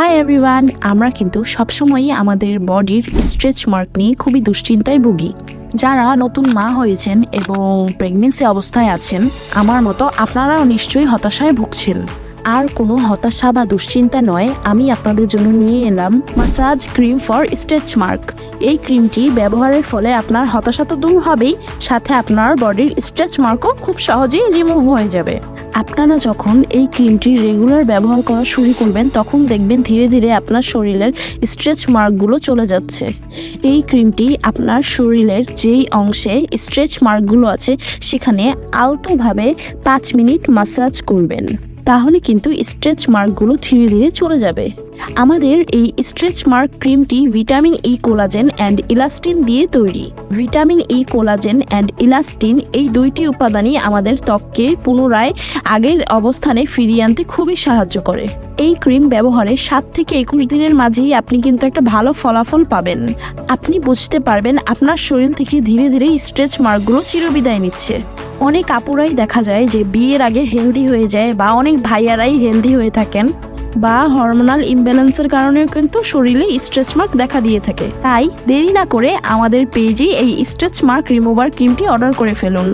Hi everyone, আমরা কিন্তু সবসময়ই আমাদের বডির স্ট্রেচ মার্ক নিয়ে খুবই দুশ্চিন্তায় ভুগি। যারা নতুন মা হয়েছেন এবং প্রেগনেন্সি অবস্থায় আছেন, আমার মতো আপনারাও নিশ্চয়ই হতাশায় ভুগছেন। আর কোনো হতাশা বা দুশ্চিন্তা নয়, আমি আপনাদের জন্য নিয়ে এলাম massage cream for stretch mark. এই ক্রিমটি ব্যবহারের ফলে আপনার হতাশা তো দূর হবেই, সাথে আপনার বডির স্ট্রেচ মার্কও খুব সহজেই রিমুভ হয়ে যাবে। আপনারা যখন এই ক্রিমটি রেগুলার ব্যবহার করা শুরু করবেন, তখন দেখবেন ধীরে ধীরে আপনার শরীরের স্ট্রেচ মার্কগুলো চলে যাচ্ছে। এই ক্রিমটি আপনার শরীরের যেই অংশে স্ট্রেচ মার্কগুলো আছে সেখানে আলতোভাবে 5 মিনিট মাসাজ করবেন, তাহলে কিন্তু স্ট্রেচ মার্কগুলো ধীরে ধীরে চলে যাবে। আমাদের এই স্ট্রেচ মার্ক ক্রিমটি vitamin E collagen and elastin দিয়ে তৈরি। Vitamin E collagen and elastin এই দুইটি উপাদানই আমাদের ত্বককে পুনরায় আগের অবস্থানে ফিরিয়ে আনতে খুবই সাহায্য করে। এই ক্রিম ব্যবহারে 7 থেকে 21 দিনের মাঝেই আপনি কিন্তু একটা ভালো ফলাফল পাবেন। আপনি বুঝতে পারবেন আপনার শরীর থেকে ধীরে ধীরে স্ট্রেচ মার্কগুলো চিরবিদায় নিচ্ছে। অনেক আপুরাই দেখা যায় যে বিয়ের আগে হেলদি হয়ে যায়, বা অনেক ভাইয়ারাই হেলদি হয়ে থাকেন, বা হরমোনাল ইমব্যালেন্সের কারণেও কিন্তু শরীরে স্ট্রেচ মার্ক দেখা দিয়ে থাকে। তাই দেরি না করে আমাদের পেজে এই স্ট্রেচ মার্ক রিমুভার ক্রিমটি অর্ডার করে ফেলুন।